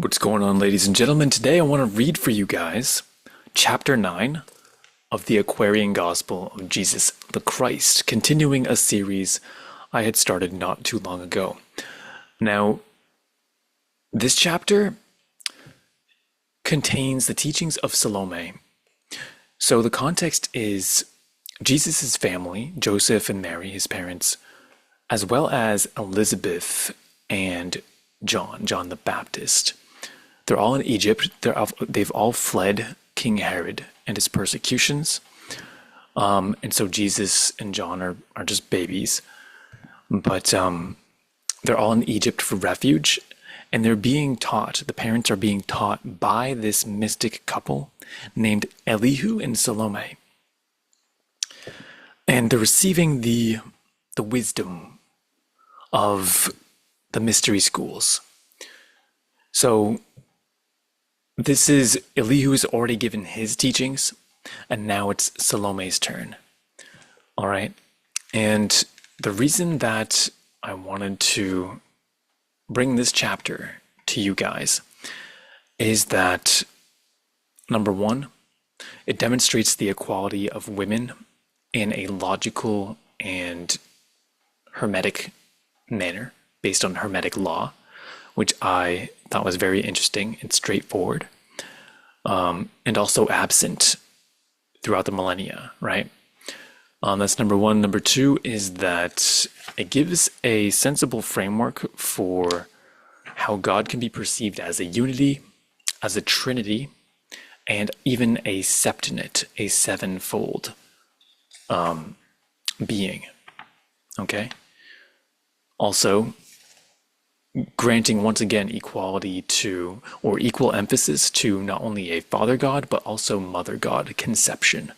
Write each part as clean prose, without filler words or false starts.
What's going on, ladies and gentlemen? Today I want to read for you guys chapter 9 of the Aquarian Gospel of Jesus the Christ, continuing a series I had started not too long ago. Now, this chapter contains the teachings of Salome. So the context is Jesus' family, Joseph and Mary, his parents, as well as Elizabeth and John the Baptist. They're all in Egypt. They've all fled King Herod and his persecutions. And so Jesus and John are just babies. But they're all in Egypt for refuge. And they're being taught, the parents are being taught by this mystic couple named Elihu and Salome. And they're receiving the wisdom of the mystery schools. So this is Elihu has already given his teachings, and now it's Salome's turn. All right. And the reason that I wanted to bring this chapter to you guys is that, number one, it demonstrates the equality of women in a logical and Hermetic manner based on Hermetic law, which I thought was very interesting and straightforward, and also absent throughout the millennia, right? That's number one. Number two is that it gives a sensible framework for how God can be perceived as a unity, as a Trinity, and even a septonate, a sevenfold being. Okay? Also, granting once again equality to, or equal emphasis to, not only a father god but also mother god conception,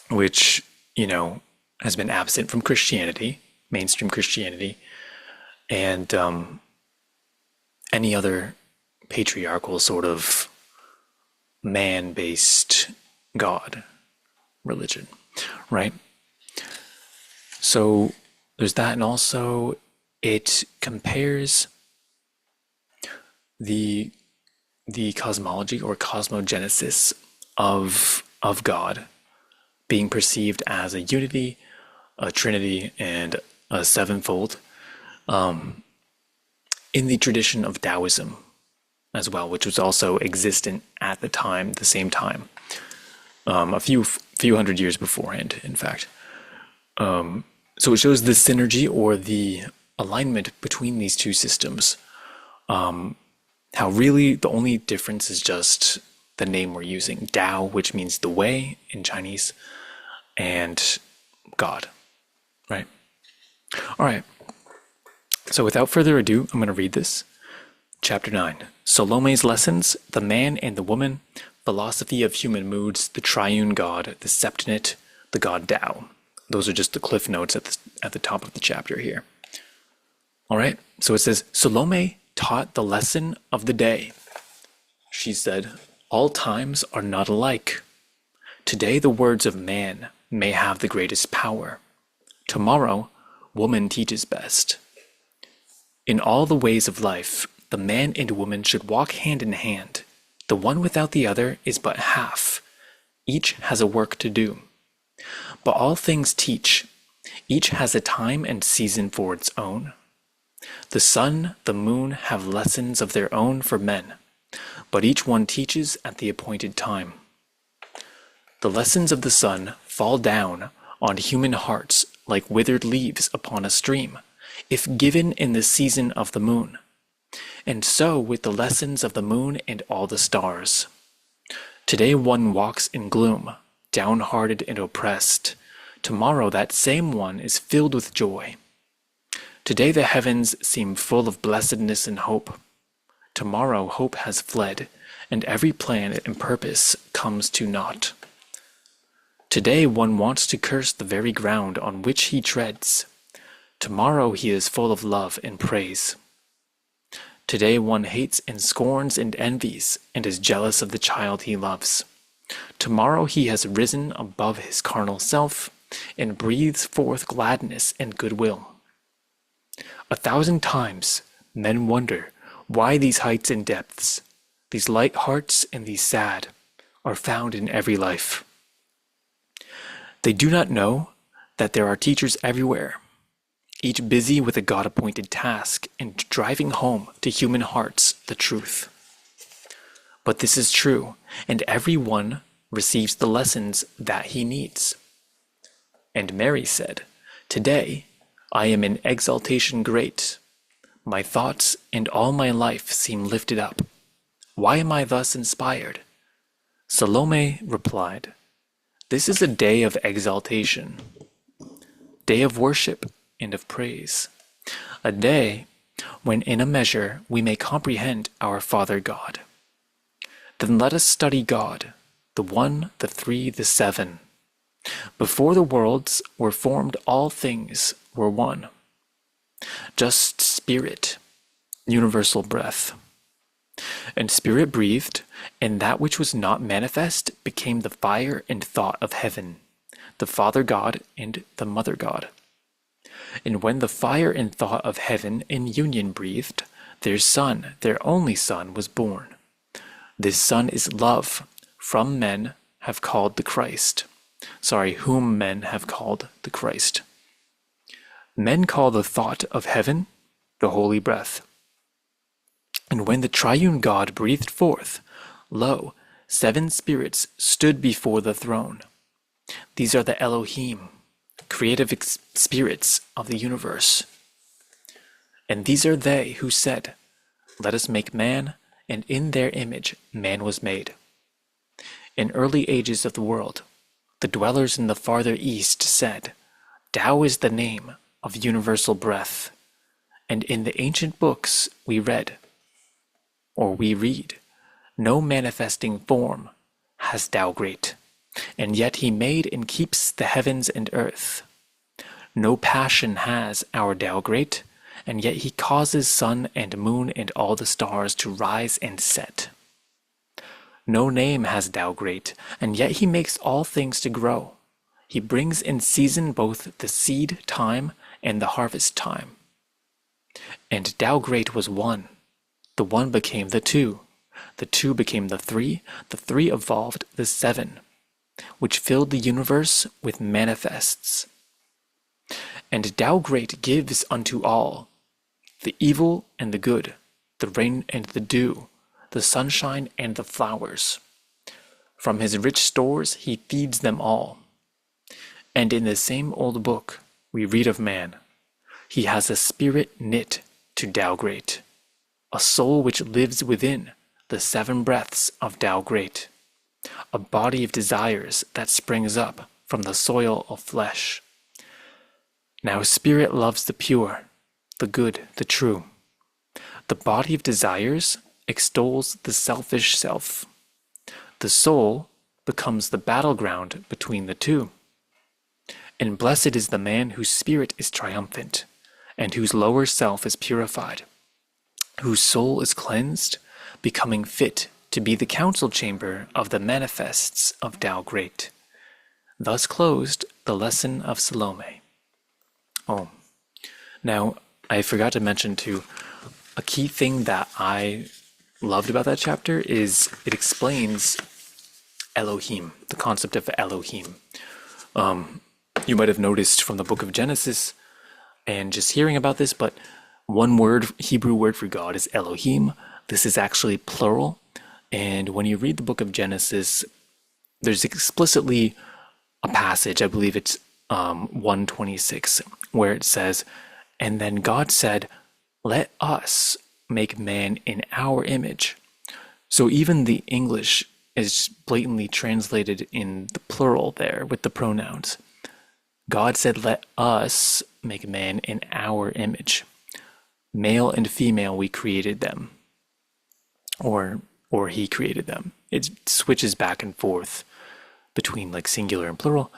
which has been absent from Christianity, mainstream Christianity, and any other patriarchal sort of man-based god religion, right? So there's that, and also it compares the cosmology or cosmogenesis of God being perceived as a unity, a Trinity, and a sevenfold in the tradition of Taoism as well, which was also existent at the same time, a few hundred years beforehand, in fact. So it shows the synergy or the alignment between these two systems. How really the only difference is just the name we're using, Tao, which means the way in Chinese, and God, right? All right. So without further ado, I'm going to read this. Chapter 9, Salome's Lessons, the Man and the Woman, Philosophy of Human Moods, the Triune God, the Septonate, the God Tao. Those are just the cliff notes at the top of the chapter here. All right, so it says, Salome taught the lesson of the day. She said, all times are not alike. Today the words of man may have the greatest power. Tomorrow, woman teaches best. In all the ways of life, the man and woman should walk hand in hand. The one without the other is but half. Each has a work to do. But all things teach. Each has a time and season for its own. The sun, the moon have lessons of their own for men, but each one teaches at the appointed time. The lessons of the sun fall down on human hearts like withered leaves upon a stream, if given in the season of the moon. And so with the lessons of the moon and all the stars. Today one walks in gloom, downhearted and oppressed. Tomorrow that same one is filled with joy. Today the heavens seem full of blessedness and hope. Tomorrow hope has fled, and every plan and purpose comes to naught. Today one wants to curse the very ground on which he treads. Tomorrow he is full of love and praise. Today one hates and scorns and envies, and is jealous of the child he loves. Tomorrow he has risen above his carnal self, and breathes forth gladness and goodwill. 1,000 times men wonder why these heights and depths, these light hearts and these sad, are found in every life. They do not know that there are teachers everywhere, each busy with a God-appointed task and driving home to human hearts the truth. But this is true, and every one receives the lessons that he needs. And Mary said, "Today I am in exaltation great. My thoughts and all my life seem lifted up. Why am I thus inspired?" Salome replied, "This is a day of exaltation, day of worship and of praise, a day when in a measure we may comprehend our Father God. Then let us study God, the One, the Three, the Seven. Before the worlds were formed, all things were one. Just Spirit, universal breath. And Spirit breathed, and that which was not manifest became the fire and thought of heaven, the Father God and the Mother God. And when the fire and thought of heaven in union breathed, their Son, their only Son, was born. This Son is love, from men have called the Christ. Whom men have called the Christ. Men call the thought of heaven the holy breath. And when the triune God breathed forth, lo, 7 spirits stood before the throne. These are the Elohim, creative spirits of the universe. And these are they who said, "Let us make man, and in their image man was made." In early ages of the world, the dwellers in the farther east said, "Tao is the name of universal breath." And in the ancient books we read, no manifesting form has Tao great, and yet he made and keeps the heavens and earth. No passion has our Tao great, and yet he causes sun and moon and all the stars to rise and set. No name has Tao great, and yet he makes all things to grow. He brings in season both the seed time and the harvest time. And Tao great was one. The one became the two became the three evolved the 7, which filled the universe with manifests. And Tao great gives unto all, the evil and the good, the rain and the dew, the sunshine and the flowers. From his rich stores he feeds them all. And in the same old book we read of man, he has a spirit knit to Tao great, a soul which lives within the 7 breaths of Tao great, a body of desires that springs up from the soil of flesh. Now spirit loves the pure, the good, the true. The body of desires extols the selfish self. The soul becomes the battleground between the two. And blessed is the man whose spirit is triumphant, and whose lower self is purified, whose soul is cleansed, becoming fit to be the council chamber of the manifests of Tao great. Thus closed the lesson of Salome. Now I forgot to mention too, a key thing that I loved about that chapter is it explains Elohim, the concept of Elohim. You might have noticed from the book of Genesis and just hearing about this, but one word, Hebrew word for God is Elohim. This is actually plural. And when you read the book of Genesis, there's explicitly a passage, I believe it's 126, where it says, "And then God said, let us make man in our image." So even the English is blatantly translated in the plural there with the pronouns. God said, "Let us make man in our image." Male and female, we created them. Or he created them. It switches back and forth between like singular and plural.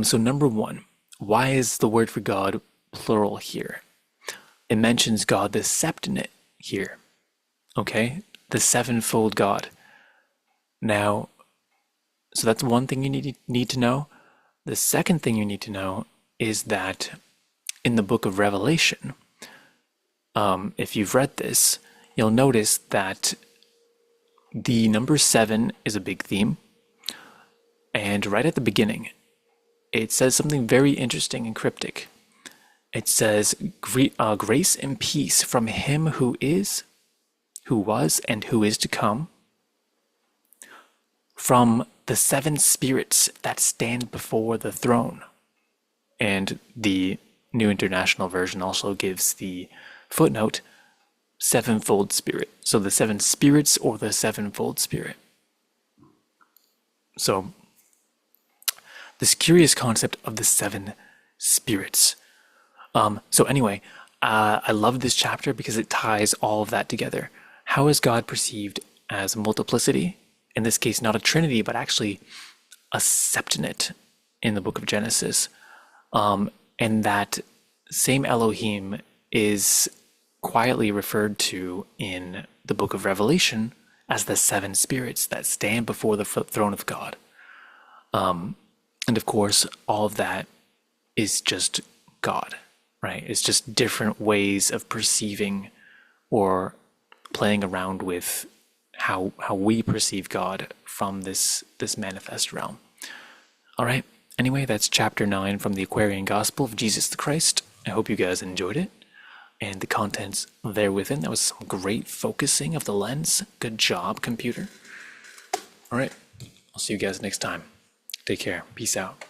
So number one, why is the word for God plural here? It mentions God the Septonate here. Okay? The sevenfold God. Now, so that's one thing you need to know. The second thing you need to know is that in the book of Revelation, if you've read this, you'll notice that the number 7 is a big theme. And right at the beginning, it says something very interesting and cryptic. It says, grace and peace from him who is, who was, and who is to come, from the 7 spirits that stand before the throne. And the New International Version also gives the footnote, sevenfold spirit. So the 7 spirits or the sevenfold spirit. So this curious concept of the 7 spirits. So anyway, I love this chapter because it ties all of that together. How is God perceived as multiplicity? In this case, not a trinity, but actually a septonate in the book of Genesis. And that same Elohim is quietly referred to in the book of Revelation as the 7 spirits that stand before the throne of God. And of course, all of that is just God, right? It's just different ways of perceiving or playing around with how we perceive God from this manifest realm. All right. Anyway, that's chapter 9 from the Aquarian Gospel of Jesus the Christ. I hope you guys enjoyed it and the contents there within. That was some great focusing of the lens. Good job, computer. All right. I'll see you guys next time. Take care. Peace out.